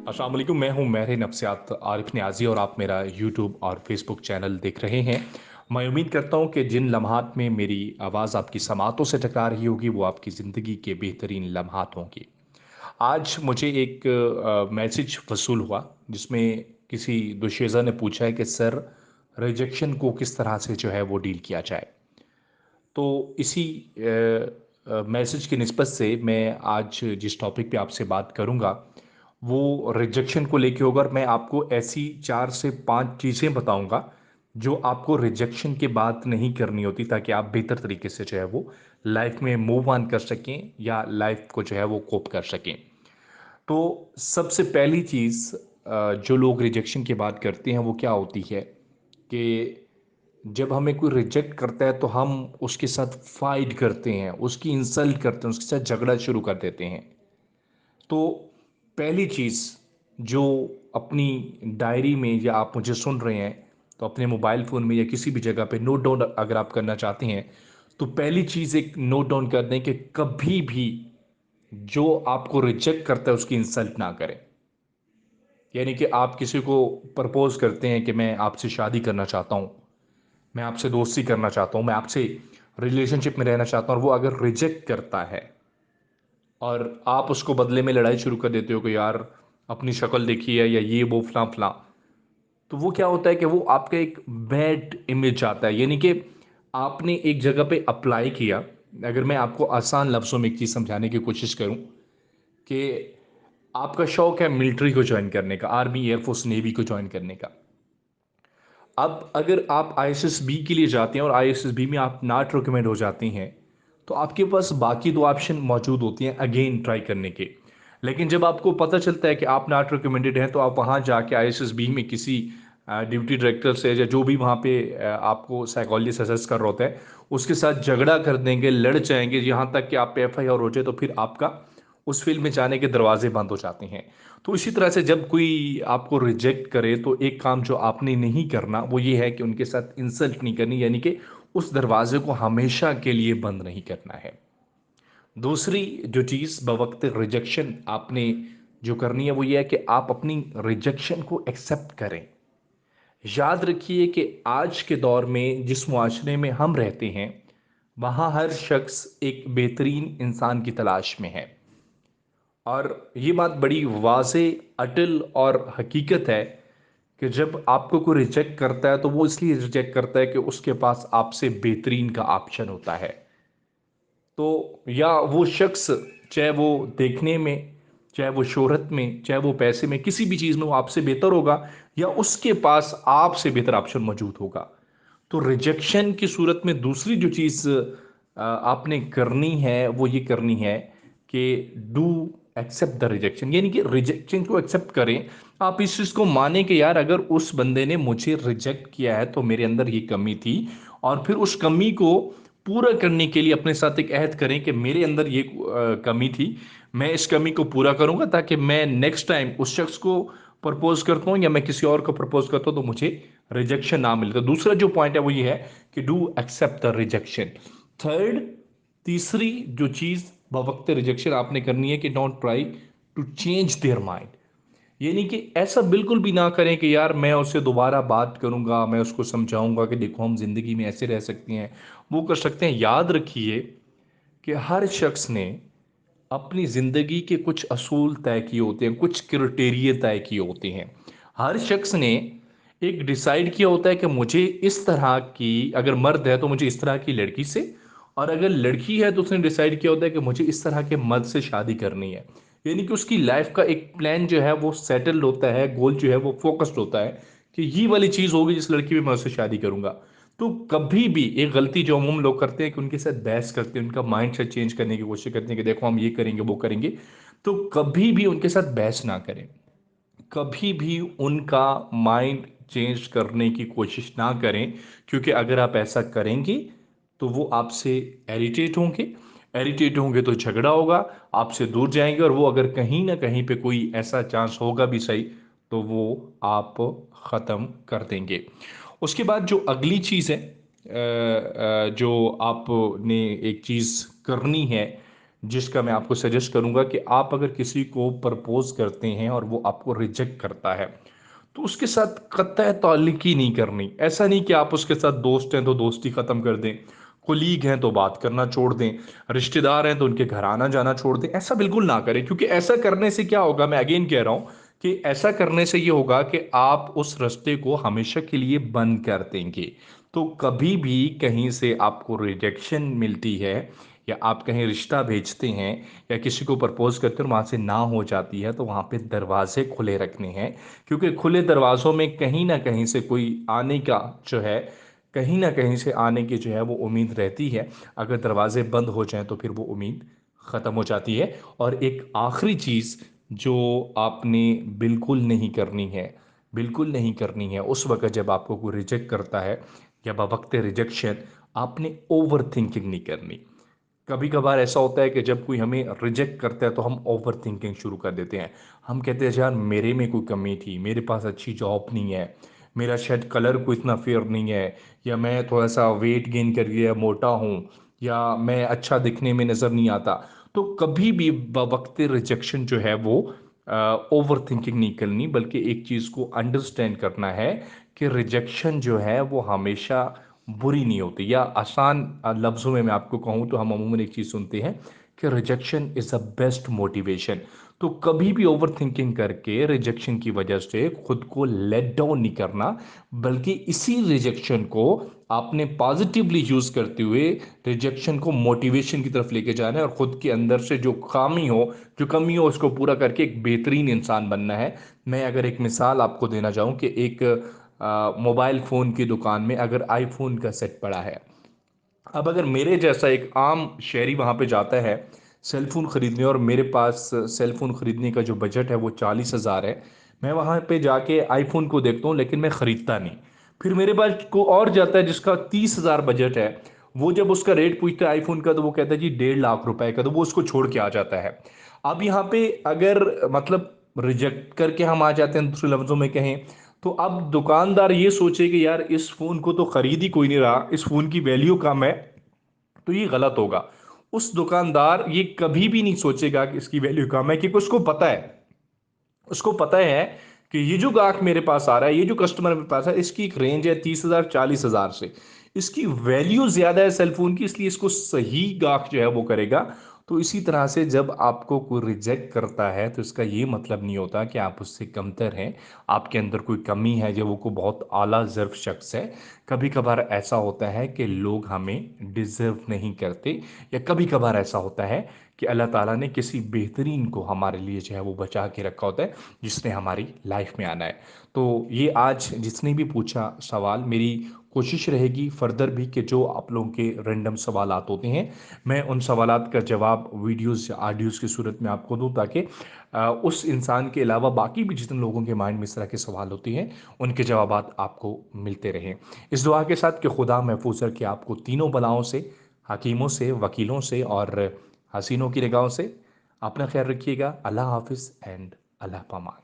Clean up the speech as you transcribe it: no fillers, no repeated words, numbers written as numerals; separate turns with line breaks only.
अस्सलाम वालेकुम, मैं हूं मेहर नफ्सियात आरिफ नियाज़ी और आप मेरा यूट्यूब और फेसबुक चैनल देख रहे हैं। मैं उम्मीद करता हूं कि जिन लम्हात में मेरी आवाज़ आपकी समातों से टकरा रही होगी वो आपकी ज़िंदगी के बेहतरीन लम्हात होंगे। आज मुझे एक मैसेज वसूल हुआ जिसमें किसी दुशेज़ा ने पूछा है कि सर, रिजेक्शन को किस तरह से जो है वो डील किया जाए। तो इसी मैसेज की निस्बत से मैं आज जिस टॉपिक पे आपसे बात करूँगा, वो रिजेक्शन को लेके होगा और मैं आपको ऐसी 4 से 5 चीज़ें बताऊँगा, जो आपको रिजेक्शन के बाद नहीं करनी होती ताकि आप बेहतर तरीके से जो है वो लाइफ़ में मूव ऑन कर सकें या लाइफ़ को जो है वो कोप कर सकें। तो सबसे पहली चीज़ जो लोग रिजेक्शन की बात करते हैं वो क्या होती है कि जब हमें कोई रिजेक्ट करता है तो हम उसके साथ फाइट करते हैं, उसकी इंसल्ट करते हैं, उसके साथ झगड़ा शुरू कर देते हैं। तो पहली चीज़ जो अपनी डायरी में या आप मुझे सुन रहे हैं तो अपने मोबाइल फ़ोन में या किसी भी जगह पे नोट डाउन अगर आप करना चाहते हैं, तो पहली चीज़ एक नोट डाउन कर दें कि कभी भी जो आपको रिजेक्ट करता है उसकी इंसल्ट ना करें। यानी कि आप किसी को प्रपोज़ करते हैं कि मैं आपसे शादी करना चाहता हूँ, मैं आपसे दोस्ती करना चाहता हूँ, मैं आपसे रिलेशनशिप में रहना चाहता हूँ और वो अगर रिजेक्ट करता है और आप उसको बदले में लड़ाई शुरू कर देते हो कि यार अपनी शक्ल देखी है या ये वो फलां-फलां, तो वो क्या होता है कि वो आपका एक बैड इमेज आता है। यानी कि आपने एक जगह पे अप्लाई किया, अगर मैं आपको आसान लफ्ज़ों में एक चीज़ समझाने की कोशिश करूँ कि आपका शौक है मिलिट्री को जॉइन करने का, आर्मी, एयरफोर्स, नेवी को जॉइन करने का। अब अगर आप आईएसएसबी के लिए जाते हैं और आईएसएसबी में आप नॉट रिकमेंड हो जाती हैं, तो आपके पास बाकी 2 ऑप्शन मौजूद होती हैं अगेन ट्राई करने के। लेकिन जब आपको पता चलता है कि आप नॉट रिकमेंडेड हैं, तो आप वहाँ जाके आईएसएसबी में किसी ड्यूटी डायरेक्टर से या जो भी वहाँ पे आपको साइकोलॉजिस्ट असेस कर रहा होता है, उसके साथ झगड़ा कर देंगे, लड़ जाएँगे, यहाँ तक कि आप पे एफआईआर हो जाए, तो फिर आपका उस फ़ील्ड में जाने के दरवाज़े बंद हो जाते हैं। तो इसी तरह से जब कोई आपको रिजेक्ट करे तो एक काम जो आपने नहीं करना वो ये है कि उनके साथ इंसल्ट नहीं करनी, यानी कि उस दरवाजे को हमेशा के लिए बंद नहीं करना है। दूसरी जो चीज़ बवक्त रिजेक्शन आपने जो करनी है वो ये है कि आप अपनी रिजेक्शन को एक्सेप्ट करें। याद रखिए कि आज के दौर में जिस मुआशरे में हम रहते हैं, वहाँ हर शख्स एक बेहतरीन इंसान की तलाश में है। और ये बात बड़ी वाज़े, अटल और हकीकत है कि जब आपको कोई रिजेक्ट करता है तो वो इसलिए रिजेक्ट करता है कि उसके पास आपसे बेहतरीन का ऑप्शन होता है। तो या वो शख्स, चाहे वो देखने में, चाहे वो शोहरत में, चाहे वो पैसे में, किसी भी चीज़ में वो आपसे बेहतर होगा या उसके पास आपसे बेहतर ऑप्शन मौजूद होगा। तो रिजेक्शन की सूरत में दूसरी जो चीज़ आपने करनी है वो ये करनी है कि डू एक्सेप्ट द रिजेक्शन, यानी कि रिजेक्शन को एक्सेप्ट करें। आप इस चीज़ को माने कि यार अगर उस बंदे ने मुझे रिजेक्ट किया है तो मेरे अंदर ये कमी थी, और फिर उस कमी को पूरा करने के लिए अपने साथ एक अहद करें कि मेरे अंदर ये कमी थी, मैं इस कमी को पूरा करूंगा ताकि मैं नेक्स्ट टाइम उस शख्स को प्रपोज करता हूँ या मैं किसी और को प्रपोज करता हूँ तो मुझे रिजेक्शन ना मिले। तो दूसरा जो पॉइंट है वो ये है कि do accept the rejection. Third, तीसरी जो चीज़ बवक्त रिजेक्शन आपने करनी है कि don't try to change their mind. यानी कि ऐसा बिल्कुल भी ना करें कि यार मैं उससे दोबारा बात करूंगा, मैं उसको समझाऊंगा कि देखो हम जिंदगी में ऐसे रह सकते हैं, वो कर सकते हैं। याद रखिए कि हर शख्स ने अपनी ज़िंदगी के कुछ असूल तय किए होते हैं, कुछ क्राइटेरिया तय किए होते हैं। हर शख्स ने एक डिसाइड किया होता है कि मुझे इस तरह की, अगर मर्द है तो मुझे इस तरह की लड़की से, और अगर लड़की है तो उसने डिसाइड किया होता है कि मुझे इस तरह के मर्द से शादी करनी है। यानी कि उसकी लाइफ का एक प्लान जो है वो सेटल्ड होता है, गोल जो है वो फोकस्ड होता है कि ये वाली चीज़ होगी जिस लड़की में मैं उससे शादी करूंगा। तो कभी भी एक गलती जो अमूमन लोग करते हैं कि उनके साथ बहस करते हैं, उनका माइंड सेट चेंज करने की कोशिश करते हैं कि देखो हम ये करेंगे वो करेंगे। तो कभी भी उनके साथ बहस ना करें, कभी भी उनका माइंड चेंज करने की कोशिश ना करें, क्योंकि अगर आप ऐसा करेंगे तो वो आपसे इरिटेट होंगे तो झगड़ा होगा, आपसे दूर जाएंगे, और वो अगर कहीं ना कहीं पे कोई ऐसा चांस होगा भी सही तो वो आप ख़त्म कर देंगे। उसके बाद जो अगली चीज़ है, जो आपने एक चीज़ करनी है, जिसका मैं आपको सजेस्ट करूँगा कि आप अगर किसी को प्रपोज़ करते हैं और वो आपको रिजेक्ट करता है, तो उसके साथ कतई ताल्लुक ही नहीं करनी। ऐसा नहीं कि आप उसके साथ दोस्त हैं तो दोस्ती ख़त्म कर दें, कोलीग हैं तो बात करना छोड़ दें, रिश्तेदार हैं तो उनके घर आना-जाना छोड़ दें। ऐसा बिल्कुल ना करें, क्योंकि ऐसा करने से क्या होगा, मैं अगेन कह रहा हूँ कि ऐसा करने से ये होगा कि आप उस रास्ते को हमेशा के लिए बंद कर देंगे। तो कभी भी कहीं से आपको रिजेक्शन मिलती है या आप कहीं रिश्ता भेजते हैं या किसी को प्रपोज़ करते हो और वहाँ से ना हो जाती है, तो वहाँ पे दरवाज़े खुले रखने हैं, क्योंकि खुले दरवाज़ों में कहीं न कहीं से कोई आने का जो है, कहीं न कहीं से आने की जो है वो उम्मीद रहती है। अगर दरवाज़े बंद हो जाएँ तो फिर वो उम्मीद ख़त्म हो जाती है। और एक आखिरी चीज़ जो आपने बिल्कुल नहीं करनी है, बिल्कुल नहीं करनी है उस वक़्त जब आपको कोई रिजेक्ट करता है या बवक़्त रिजेक्शन, आपने ओवरथिंकिंग नहीं करनी। कभी कभार ऐसा होता है कि जब कोई हमें रिजेक्ट करता है तो हम ओवर थिंकिंग शुरू कर देते हैं। हम कहते हैं यार मेरे में कोई कमी थी, मेरे पास अच्छी जॉब नहीं है, मेरा शायद कलर कोई इतना फेयर नहीं है, या मैं थोड़ा सा वेट गेन कर गया, मोटा हूँ, या मैं अच्छा दिखने में नज़र नहीं आता। तो कभी भी वक्त रिजेक्शन जो है वो ओवर थिंकिंग नहीं करनी, बल्कि एक चीज़ को अंडरस्टैंड करना है कि रिजेक्शन जो है वो हमेशा बुरी नहीं होती। या आसान लफ्ज़ों में मैं आपको कहूँ तो हम अमूमन एक चीज़ सुनते हैं कि rejection is the best motivation. तो कभी भी ओवर थिंकिंग करके रिजेक्शन की वजह से खुद को लेट डाउन नहीं करना, बल्कि इसी रिजेक्शन को आपने पॉजिटिवली यूज़ करते हुए रिजेक्शन को मोटिवेशन की तरफ लेके जाना है, और ख़ुद के अंदर से जो खामी हो, जो कमी हो, उसको पूरा करके एक बेहतरीन इंसान बनना है। मैं अगर एक मिसाल आपको देना चाहूँ कि एक मोबाइल फ़ोन की दुकान में अगर आईफ़ोन का सेट पड़ा है, अब अगर मेरे जैसा एक आम शहरी वहाँ पे जाता है सेल फ़ोन ख़रीदने, और मेरे पास सेल फ़ोन ख़रीदने का जो बजट है वो 40,000 है, मैं वहाँ पे जाके आईफ़ोन को देखता हूँ लेकिन मैं ख़रीदता नहीं। फिर मेरे पास को और जाता है जिसका 30,000 बजट है, वो जब उसका रेट पूछता है आईफ़ोन का तो वो कहता है जी 1,50,000 का, तो वो उसको छोड़ के आ जाता है। अब यहाँ पे अगर मतलब रिजेक्ट करके हम आ जाते हैं, दूसरे लफ्ज़ों में कहें तो अब दुकानदार ये सोचे कि यार इस फ़ोन को तो ख़रीद ही कोई नहीं रहा, इस फ़ोन की वैल्यू कम है, तो ये गलत होगा। उस दुकानदार ये कभी भी नहीं सोचेगा कि इसकी वैल्यू कम है, क्योंकि उसको पता है कि ये जो ग्राहक मेरे पास आ रहा है, ये जो कस्टमर मेरे पास है, इसकी एक रेंज है 30,000 40,000 से, इसकी वैल्यू ज़्यादा है सेलफोन की, इसलिए इसको सही ग्राहक जो है वो करेगा। तो इसी तरह से जब आपको कोई रिजेक्ट करता है तो इसका ये मतलब नहीं होता कि आप उससे कमतर हैं, आपके अंदर कोई कमी है, जो वो को बहुत आला ज़र्फ शख्स है। कभी कभार ऐसा होता है कि लोग हमें डिज़र्व नहीं करते, या कभी कभार ऐसा होता है कि अल्लाह ताला ने किसी बेहतरीन को हमारे लिए जो है वो बचा के रखा होता है, जिसने हमारी लाइफ में आना है। तो ये आज जिसने भी पूछा सवाल, मेरी कोशिश रहेगी फर्दर भी कि जो आप लोगों के रैंडम सवालात होते हैं, मैं उन सवालात का जवाब वीडियोज़ या ऑडियोज़ की सूरत में आपको दूँ, ताकि उस इंसान के अलावा बाकी भी जितने लोगों के माइंड में इस तरह के सवाल होते हैं, उनके जवाबात आपको मिलते रहें। इस दुआ के साथ कि खुदा महफूज़ रखे आपको तीनों बलाओं से, हकीमों से, वकीलों से और हसीनों की निगाहों से। अपना ख्याल रखिएगा। अल्लाह हाफ़िज़ एंड अल्लाह पामान।